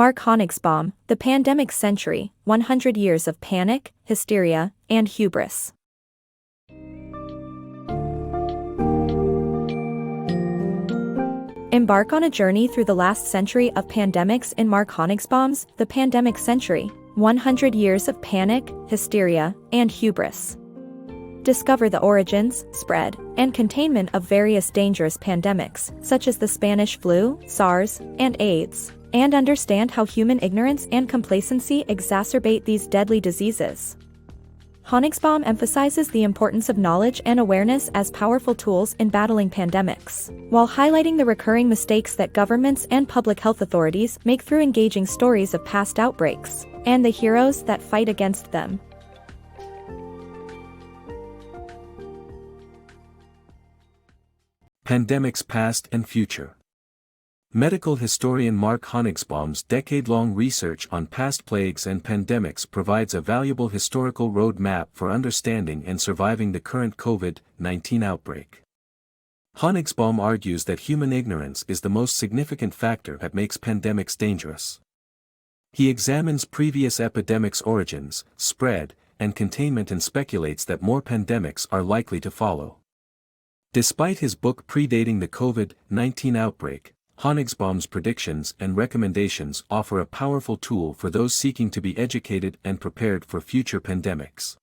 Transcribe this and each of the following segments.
Mark Honigsbaum, The Pandemic Century, 100 Years of Panic, Hysteria, and Hubris. Embark on a journey through the last century of pandemics in Mark Honigsbaum's The Pandemic Century, 100 Years of Panic, Hysteria, and Hubris. Discover the origins, spread, and containment of various dangerous pandemics, such as the Spanish flu, SARS, and AIDS, and understand how human ignorance and complacency exacerbate these deadly diseases. Honigsbaum emphasizes the importance of knowledge and awareness as powerful tools in battling pandemics, while highlighting the recurring mistakes that governments and public health authorities make through engaging stories of past outbreaks, and the heroes that fight against them. Pandemics Past and Future. Medical historian Mark Honigsbaum's decade-long research on past plagues and pandemics provides a valuable historical road-map for understanding and surviving the current COVID-19 outbreak. Honigsbaum argues that human ignorance is the most significant factor that makes pandemics dangerous. He examines previous epidemics' origins, spread, and containment and speculates that more pandemics are likely to follow. Despite his book predating the COVID-19 outbreak, Honigsbaum's predictions and recommendations offer a powerful tool for those seeking to be educated and prepared for future pandemics.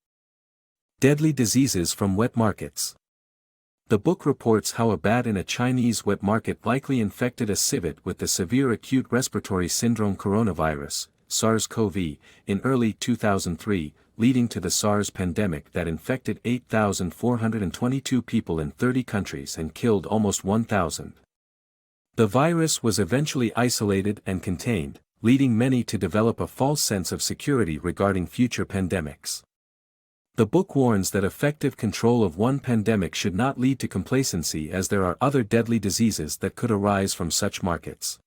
Deadly diseases from wet markets. The book reports how a bat in a Chinese wet market likely infected a civet with the severe acute respiratory syndrome coronavirus, SARS-CoV, in early 2003, leading to the SARS pandemic that infected 8,422 people in 30 countries and killed almost 1,000. The virus was eventually isolated and contained, leading many to develop a false sense of security regarding future pandemics. The book warns that effective control of one pandemic should not lead to complacency, as there are other deadly diseases that could arise from such markets.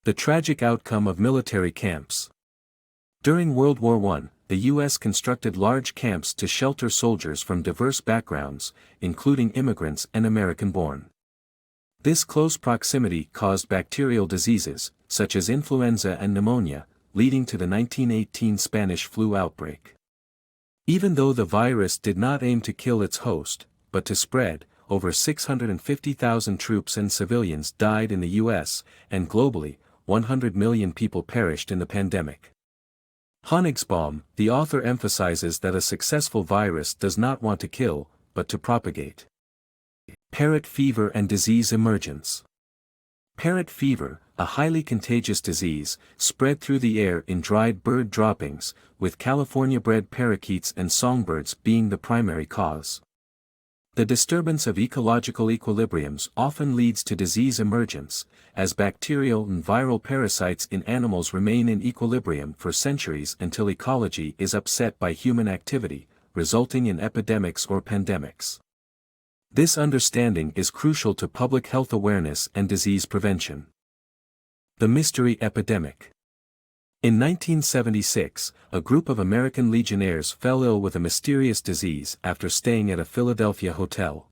The tragic outcome of military camps. During World War I, the U.S. constructed large camps to shelter soldiers from diverse backgrounds, including immigrants and American-born. This close proximity caused bacterial diseases, such as influenza and pneumonia, leading to the 1918 Spanish flu outbreak. Even though the virus did not aim to kill its host, but to spread, over 650,000 troops and civilians died in the U.S., and globally, 100 million people perished in the pandemic. Honigsbaum, the author, emphasizes that a successful virus does not want to kill, but to propagate. Parrot fever and disease emergence. Parrot fever, a highly contagious disease, spread through the air in dried bird droppings, with California-bred parakeets and songbirds being the primary cause. The disturbance of ecological equilibriums often leads to disease emergence, as bacterial and viral parasites in animals remain in equilibrium for centuries until ecology is upset by human activity, resulting in epidemics or pandemics. This understanding is crucial to public health awareness and disease prevention. The Mystery Epidemic. In 1976, a group of American legionnaires fell ill with a mysterious disease after staying at a Philadelphia hotel.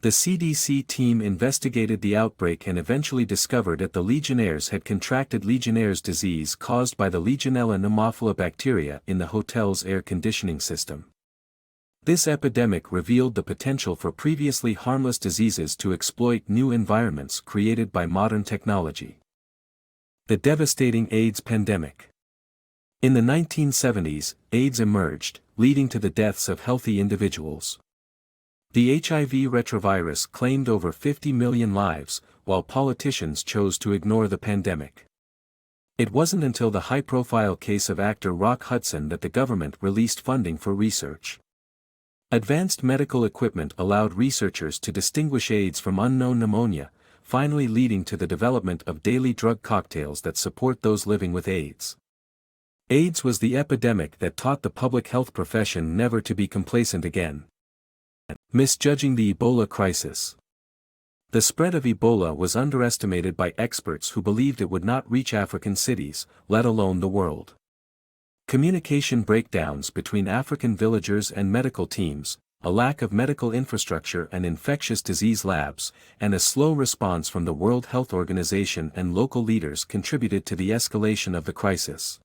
The CDC team investigated the outbreak and eventually discovered that the legionnaires had contracted Legionnaire's disease caused by the Legionella pneumophila bacteria in the hotel's air conditioning system. This epidemic revealed the potential for previously harmless diseases to exploit new environments created by modern technology. The devastating AIDS pandemic. In the 1970s, AIDS emerged, leading to the deaths of healthy individuals. The HIV retrovirus claimed over 50 million lives, while politicians chose to ignore the pandemic. It wasn't until the high-profile case of actor Rock Hudson that the government released funding for research. Advanced medical equipment allowed researchers to distinguish AIDS from unknown pneumonia, finally leading to the development of daily drug cocktails that support those living with AIDS. AIDS was the epidemic that taught the public health profession never to be complacent again. Misjudging the Ebola crisis. The spread of Ebola was underestimated by experts who believed it would not reach African cities, let alone the world. Communication breakdowns between African villagers and medical teams, a lack of medical infrastructure and infectious disease labs, and a slow response from the World Health Organization and local leaders contributed to the escalation of the crisis.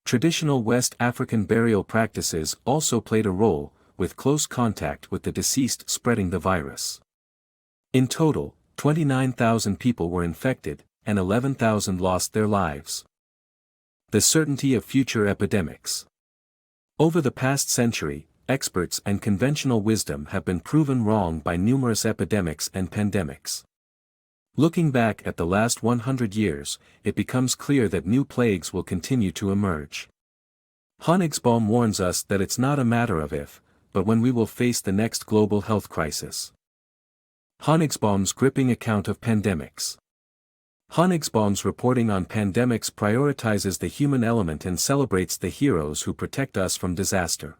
Traditional West African burial practices also played a role, with close contact with the deceased spreading the virus. In total, 29,000 people were infected, and 11,000 lost their lives. The certainty of future epidemics. Over the past century, experts and conventional wisdom have been proven wrong by numerous epidemics and pandemics. Looking back at the last 100 years, it becomes clear that new plagues will continue to emerge. Honigsbaum warns us that it's not a matter of if, but when we will face the next global health crisis. Honigsbaum's gripping account of pandemics. Honigsbaum's reporting on pandemics prioritizes the human element and celebrates the heroes who protect us from disaster.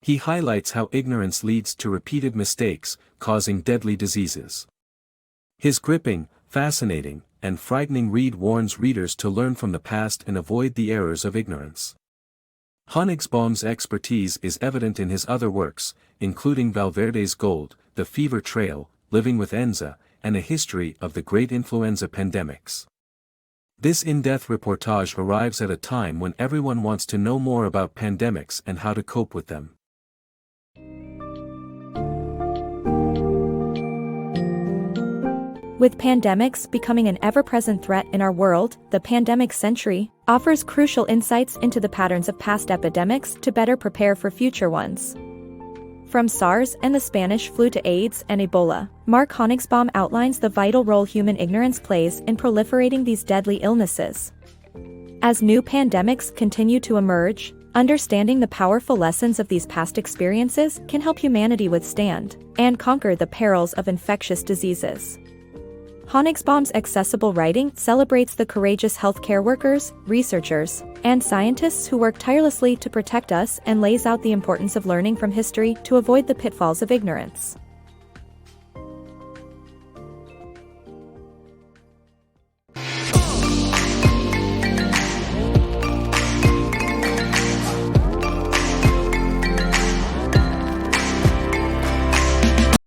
He highlights how ignorance leads to repeated mistakes, causing deadly diseases. His gripping, fascinating, and frightening read warns readers to learn from the past and avoid the errors of ignorance. Honigsbaum's expertise is evident in his other works, including Valverde's Gold, The Fever Trail, Living with Enza, and A History of the Great Influenza Pandemics. This in-depth reportage arrives at a time when everyone wants to know more about pandemics and how to cope with them. With pandemics becoming an ever-present threat in our world, the pandemic century offers crucial insights into the patterns of past epidemics to better prepare for future ones. From SARS and the Spanish flu to AIDS and Ebola, Mark Honigsbaum outlines the vital role human ignorance plays in proliferating these deadly illnesses. As new pandemics continue to emerge, understanding the powerful lessons of these past experiences can help humanity withstand and conquer the perils of infectious diseases. Honigsbaum's accessible writing celebrates the courageous healthcare workers, researchers, and scientists who work tirelessly to protect us and lays out the importance of learning from history to avoid the pitfalls of ignorance.